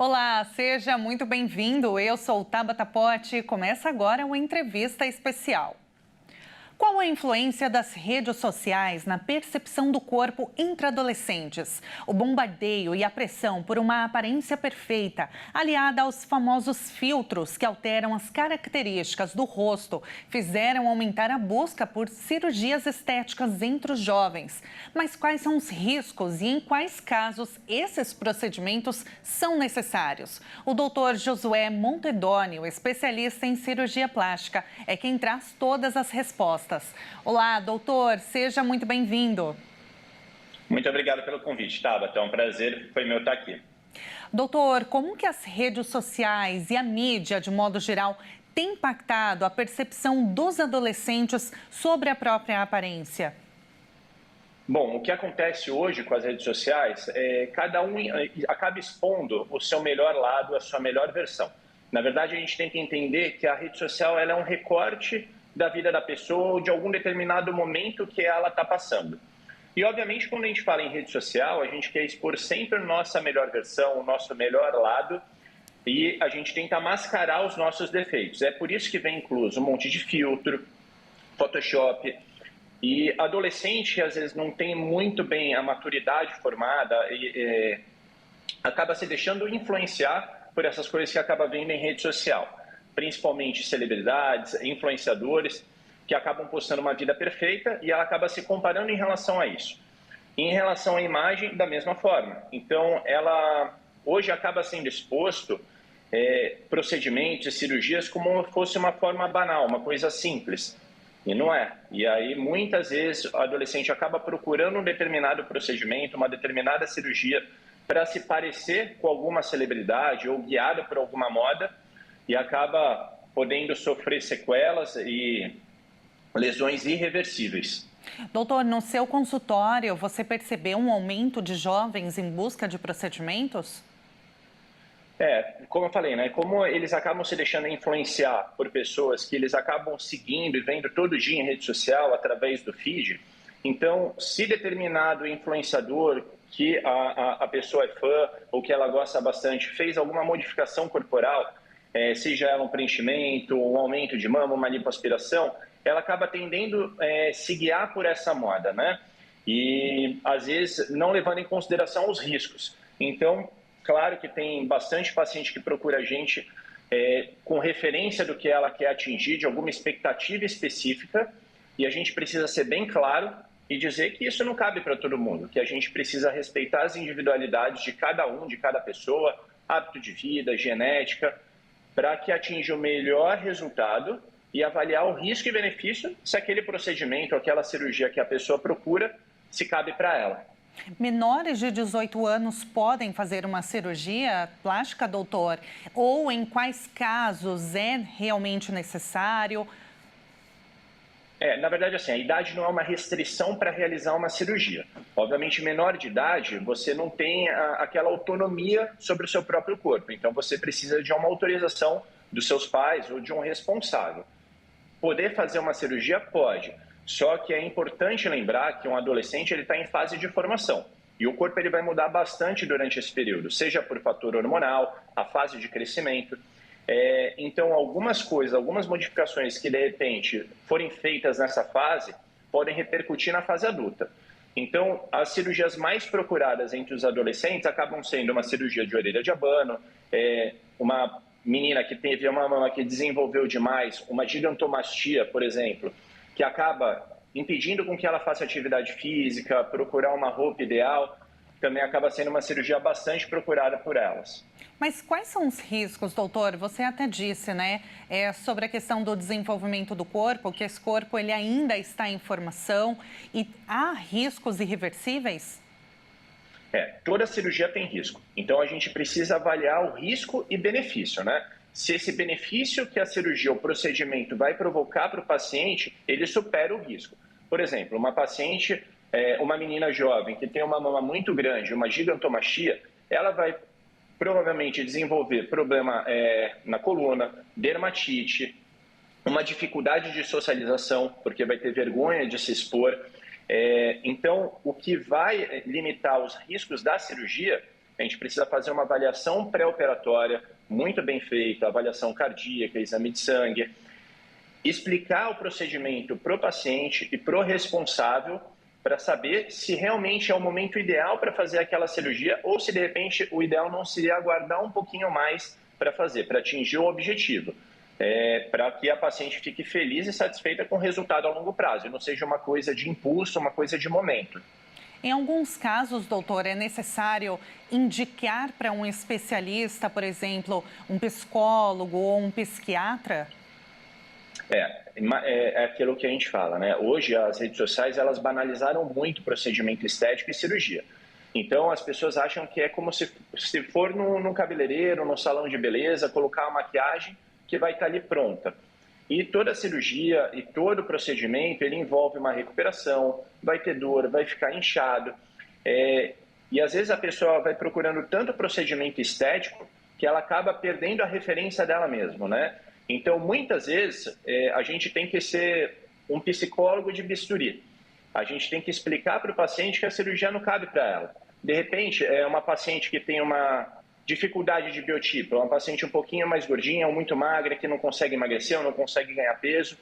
Olá, seja muito bem-vindo. Eu sou Tabata Pote e começa agora uma entrevista especial. Qual a influência das redes sociais na percepção do corpo entre adolescentes? O bombardeio e a pressão por uma aparência perfeita, aliada aos famosos filtros que alteram as características do rosto, fizeram aumentar a busca por cirurgias estéticas entre os jovens. Mas quais são os riscos e em quais casos esses procedimentos são necessários? O doutor Josué Montedoni, especialista em cirurgia plástica, é quem traz todas as respostas. Olá, doutor, seja muito bem-vindo. Muito obrigado pelo convite, Tabata. É um prazer, foi meu estar aqui. Doutor, como que as redes sociais e a mídia, de modo geral, têm impactado a percepção dos adolescentes sobre a própria aparência? Bom, o que acontece hoje com as redes sociais é cada um acaba expondo o seu melhor lado, a sua melhor versão. Na verdade, a gente tem que entender que a rede social ela é um recorte da vida da pessoa ou de algum determinado momento que ela está passando. E, obviamente, quando a gente fala em rede social, a gente quer expor sempre a nossa melhor versão, o nosso melhor lado, e a gente tenta mascarar os nossos defeitos. É por isso que vem incluso um monte de filtro, Photoshop, e adolescente, às vezes, não tem muito bem a maturidade formada e acaba se deixando influenciar por essas coisas que acaba vendo em rede social, principalmente celebridades, influenciadores, que acabam postando uma vida perfeita e ela acaba se comparando em relação a isso. Em relação à imagem, da mesma forma. Então, ela hoje acaba sendo exposto procedimentos, cirurgias, como se fosse uma forma banal, uma coisa simples. E não é. E aí, muitas vezes, o adolescente acaba procurando um determinado procedimento, uma determinada cirurgia, para se parecer com alguma celebridade ou guiada por alguma moda, e acaba podendo sofrer sequelas e lesões irreversíveis. Doutor, no seu consultório, você percebeu um aumento de jovens em busca de procedimentos? Como eu falei, né? Como eles acabam se deixando influenciar por pessoas que eles acabam seguindo e vendo todo dia em rede social, através do feed. Então, se determinado influenciador que a pessoa é fã ou que ela gosta bastante fez alguma modificação corporal, seja ela um preenchimento, um aumento de mama, uma lipoaspiração, ela acaba tendendo a se guiar por essa moda, né? E, às vezes, não levando em consideração os riscos. Então, claro que tem bastante paciente que procura a gente com referência do que ela quer atingir, de alguma expectativa específica, e a gente precisa ser bem claro e dizer que isso não cabe para todo mundo, que a gente precisa respeitar as individualidades de cada um, de cada pessoa, hábito de vida, genética, para que atinja o melhor resultado e avaliar o risco e benefício se aquele procedimento, aquela cirurgia que a pessoa procura, se cabe para ela. Menores de 18 anos podem fazer uma cirurgia plástica, doutor? Ou em quais casos é realmente necessário? Na verdade, assim, a idade não é uma restrição para realizar uma cirurgia. Obviamente, menor de idade, você não tem aquela autonomia sobre o seu próprio corpo. Então, você precisa de uma autorização dos seus pais ou de um responsável. Poder fazer uma cirurgia? Pode. Só que é importante lembrar que um adolescente está em fase de formação. E o corpo ele vai mudar bastante durante esse período, seja por fator hormonal, a fase de crescimento. Então, algumas coisas, algumas modificações que, de repente, forem feitas nessa fase, podem repercutir na fase adulta. Então, as cirurgias mais procuradas entre os adolescentes acabam sendo uma cirurgia de orelha de abano, uma menina que teve uma mama que desenvolveu demais, uma gigantomastia, por exemplo, que acaba impedindo com que ela faça atividade física, procurar uma roupa ideal, também acaba sendo uma cirurgia bastante procurada por elas. Mas quais são os riscos, doutor? Você até disse, né, sobre a questão do desenvolvimento do corpo, que esse corpo ele ainda está em formação e há riscos irreversíveis? Toda cirurgia tem risco. Então, a gente precisa avaliar o risco e benefício, né? Se esse benefício que a cirurgia ou procedimento vai provocar para o paciente, ele supera o risco. Por exemplo, uma paciente, uma menina jovem que tem uma mama muito grande, uma gigantomastia, ela vai provavelmente desenvolver problema na coluna, dermatite, uma dificuldade de socialização, porque vai ter vergonha de se expor. Então, o que vai limitar os riscos da cirurgia a gente precisa fazer uma avaliação pré-operatória muito bem feita, avaliação cardíaca, exame de sangue, explicar o procedimento para o paciente e para o responsável para saber se realmente é o momento ideal para fazer aquela cirurgia ou se, de repente, o ideal não seria aguardar um pouquinho mais para fazer, para atingir o objetivo. Para que a paciente fique feliz e satisfeita com o resultado a longo prazo, e não seja uma coisa de impulso, uma coisa de momento. Em alguns casos, doutor, é necessário indicar para um especialista, por exemplo, um psicólogo ou um psiquiatra? É aquilo que a gente fala, né? Hoje as redes sociais elas banalizaram muito procedimento estético e cirurgia. Então as pessoas acham que é como se for no cabeleireiro, no salão de beleza, colocar a maquiagem que vai estar ali pronta. E toda cirurgia e todo procedimento ele envolve uma recuperação, vai ter dor, vai ficar inchado. E às vezes a pessoa vai procurando tanto procedimento estético que ela acaba perdendo a referência dela mesma, né? Então, muitas vezes, a gente tem que ser um psicólogo de bisturi. A gente tem que explicar para o paciente que a cirurgia não cabe para ela. De repente, é uma paciente que tem uma dificuldade de biotipo, é uma paciente um pouquinho mais gordinha ou muito magra, que não consegue emagrecer ou não consegue ganhar peso.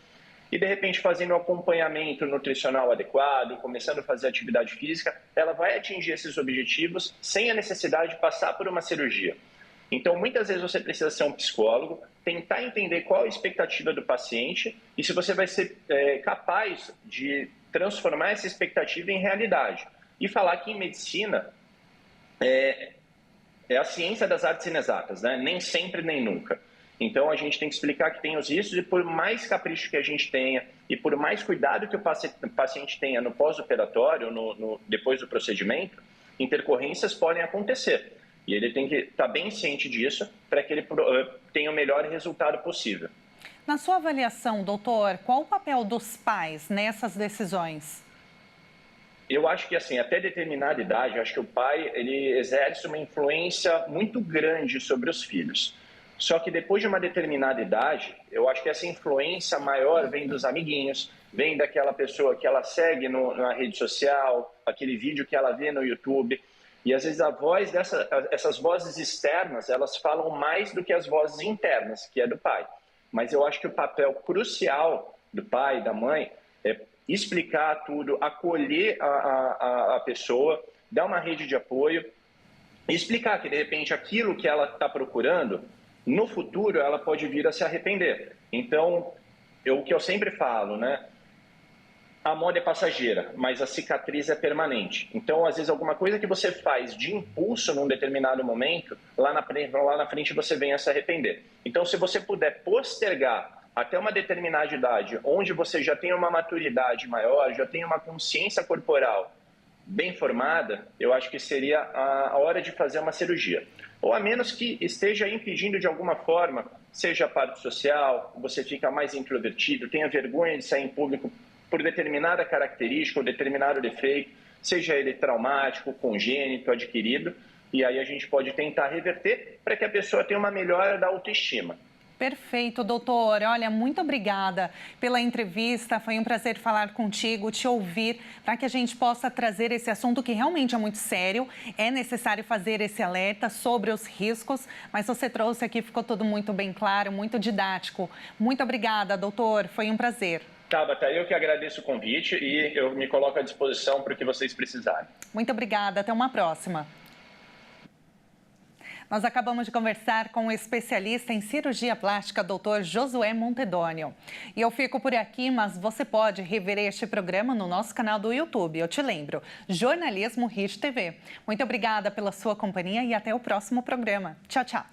E, de repente, fazendo um acompanhamento nutricional adequado, começando a fazer atividade física, ela vai atingir esses objetivos sem a necessidade de passar por uma cirurgia. Então, muitas vezes você precisa ser um psicólogo, tentar entender qual a expectativa do paciente e se você vai ser capaz de transformar essa expectativa em realidade. E falar que em medicina é a ciência das artes inexatas, né? Nem sempre, nem nunca. Então, a gente tem que explicar que tem os riscos e por mais capricho que a gente tenha e por mais cuidado que o paciente tenha no pós-operatório, depois do procedimento, intercorrências podem acontecer. E ele tem que estar bem ciente disso para que ele tenha o melhor resultado possível. Na sua avaliação, doutor, qual o papel dos pais nessas decisões? Eu acho que, assim, até determinada idade, eu acho que o pai ele exerce uma influência muito grande sobre os filhos. Só que depois de uma determinada idade, eu acho que essa influência maior vem dos amiguinhos, vem daquela pessoa que ela segue na rede social, aquele vídeo que ela vê no YouTube. E às vezes a voz essas vozes externas, elas falam mais do que as vozes internas, que é do pai. Mas eu acho que o papel crucial do pai e da mãe é explicar tudo, acolher a pessoa, dar uma rede de apoio e explicar que, de repente, aquilo que ela está procurando, no futuro ela pode vir a se arrepender. Então, o que eu sempre falo, né? A moda é passageira, mas a cicatriz é permanente. Então, às vezes, alguma coisa que você faz de impulso num determinado momento, lá na frente você vem a se arrepender. Então, se você puder postergar até uma determinada idade, onde você já tem uma maturidade maior, já tem uma consciência corporal bem formada, eu acho que seria a hora de fazer uma cirurgia. Ou a menos que esteja impedindo de alguma forma, seja a parte social, você fica mais introvertido, tenha vergonha de sair em público por determinada característica ou determinado defeito, seja ele traumático, congênito, adquirido, e aí a gente pode tentar reverter para que a pessoa tenha uma melhora da autoestima. Perfeito, doutor. Olha, muito obrigada pela entrevista. Foi um prazer falar contigo, te ouvir, para que a gente possa trazer esse assunto que realmente é muito sério. É necessário fazer esse alerta sobre os riscos, mas você trouxe aqui, ficou tudo muito bem claro, muito didático. Muito obrigada, doutor. Foi um prazer. Tabata, eu que agradeço o convite e eu me coloco à disposição para o que vocês precisarem. Muito obrigada. Até uma próxima. Nós acabamos de conversar com o especialista em cirurgia plástica, Dr. Josué Montedônio. E eu fico por aqui, mas você pode rever este programa no nosso canal do YouTube. Eu te lembro, Jornalismo Hit TV. Muito obrigada pela sua companhia e até o próximo programa. Tchau, tchau.